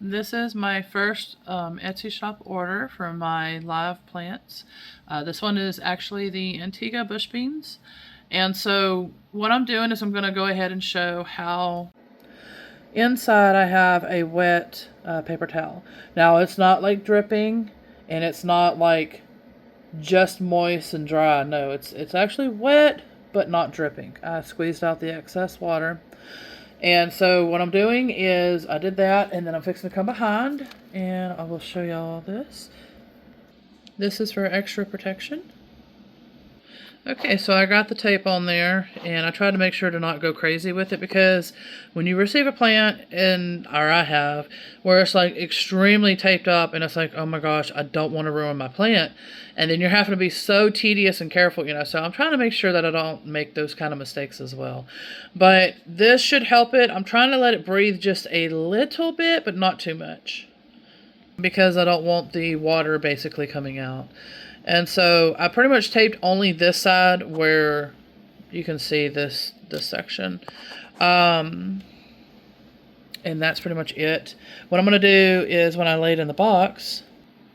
This is my first Etsy shop order for my live plants. This one is actually the Antigua bush beans. And so what I'm doing is I'm going to go ahead and show how inside I have a wet paper towel. Now it's not like dripping and it's not like just moist and dry. No, it's actually wet but not dripping. I squeezed out the excess water. And so what I'm doing is I did that, and then I'm fixing to come behind and I will show y'all this. This is for extra protection. Okay, so I got the tape on there, and I tried to make sure to not go crazy with it, because when you receive a plant, or I have, where it's like extremely taped up and it's like, oh my gosh, I don't want to ruin my plant. And then you're having to be so tedious and careful, so I'm trying to make sure that I don't make those kind of mistakes as well. But this should help it. I'm trying to let it breathe just a little bit, but not too much, because I don't want the water basically coming out. And so I pretty much taped only this side where you can see this section. And that's pretty much it. What I'm going to do is when I lay it in the box,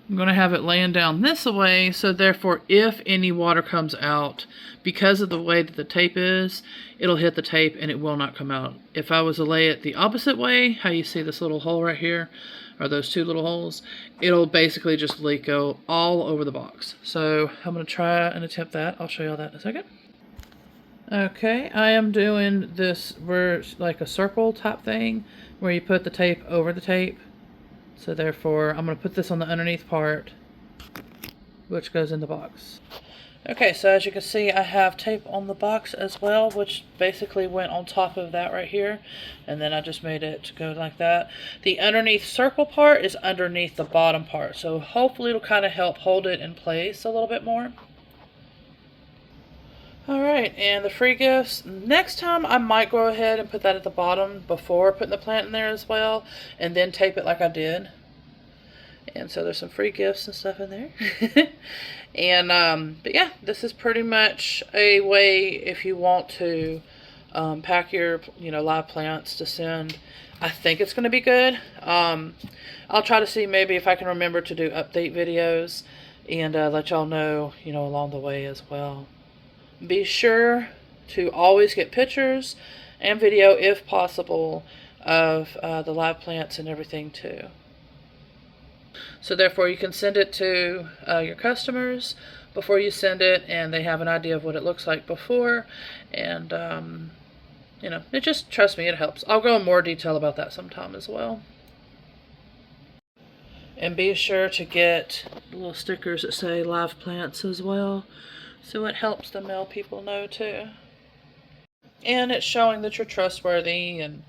I'm going to have it laying down this way. So therefore, if any water comes out, because of the way that the tape is, it'll hit the tape and it will not come out. If I was to lay it the opposite way, how you see this little hole right here, or those two little holes, it'll basically just leak out all over the box. So I'm going to try and attempt that. I'll show y'all that in a second. Okay, I am doing this where it's like a circle type thing, where you put the tape over the tape. So therefore, I'm going to put this on the underneath part, which goes in the box. Okay, so as you can see, I have tape on the box as well, which basically went on top of that right here. And then I just made it go like that. The underneath circle part is underneath the bottom part. So hopefully it'll kind of help hold it in place a little bit more. Alright, and the free gifts. Next time I might go ahead and put that at the bottom before putting the plant in there as well. And then tape it like I did. And so there's some free gifts and stuff in there. And but yeah, this is pretty much a way if you want to pack your live plants to send. I think it's going to be good. I'll try to see maybe if I can remember to do update videos and let y'all know along the way as well. Be sure to always get pictures and video if possible of the live plants and everything too. So therefore you can send it to your customers before you send it, and they have an idea of what it looks like before. And it just, trust me, it helps. I'll go in more detail about that sometime as well. And be sure to get little stickers that say live plants as well, so it helps the mail people know too. And it's showing that you're trustworthy, and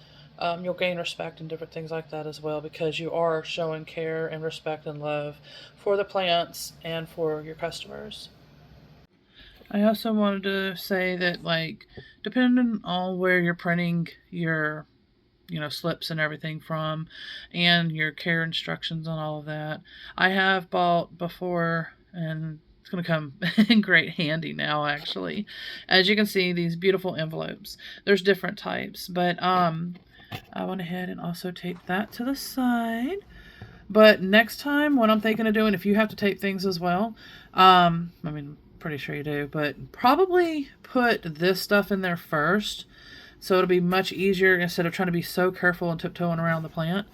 you'll gain respect and different things like that as well, because you are showing care and respect and love for the plants and for your customers. I also wanted to say that, like, depending on where you're printing your slips and everything from, and your care instructions on all of that, I have bought before, and it's going to come in great handy now, actually. As you can see, these beautiful envelopes. There's different types, but I went ahead and also taped that to the side. But next time, what I'm thinking of doing, if you have to tape things as well, pretty sure you do, but probably put this stuff in there first, so it'll be much easier instead of trying to be so careful and tiptoeing around the plant.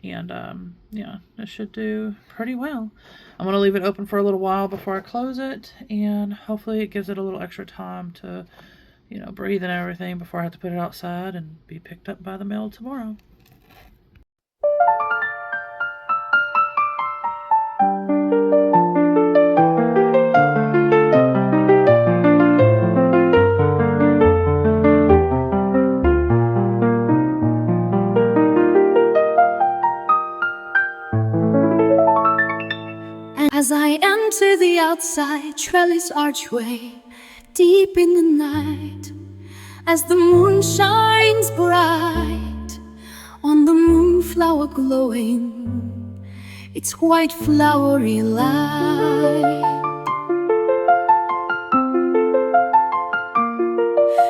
And yeah, it should do pretty well. I'm going to leave it open for a little while before I close it, and hopefully it gives it a little extra time to breathe and everything before I have to put it outside and be picked up by the mail tomorrow. As I enter the outside trellis archway, deep in the night, as the moon shines bright on the moonflower glowing its white flowery light.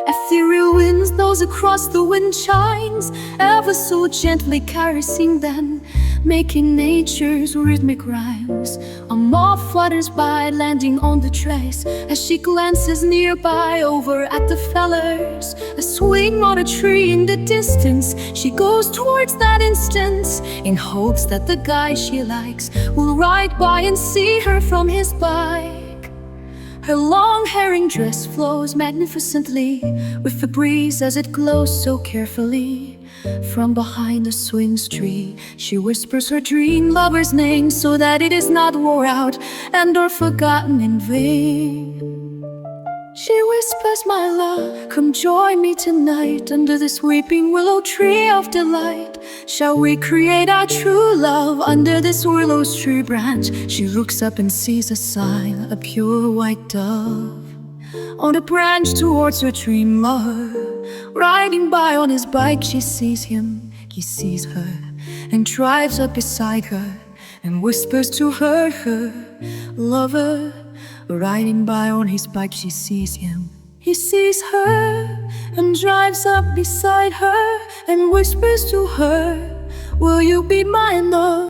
Ethereal winds, those across the wind chines, ever so gently caressing them, making nature's rhythmic rhymes. A moth flutters by, landing on the trace as she glances nearby over at the fellers. A swing on a tree in the distance, she goes towards that instance in hopes that the guy she likes will ride by and see her from his bike. Her long herring dress flows magnificently with the breeze as it glows so carefully. From behind the swings tree, she whispers her dream lover's name so that it is not wore out and or forgotten in vain. She whispers, my love, come join me tonight under this weeping willow tree of delight. Shall we create our true love under this willow's tree branch? She looks up and sees a sign, a pure white dove on a branch towards her dream lover. Riding by on his bike, she sees him, he sees her, and drives up beside her and whispers to her lover. Riding by on his bike, she sees him, he sees her, and drives up beside her and whispers to her, will you be my love?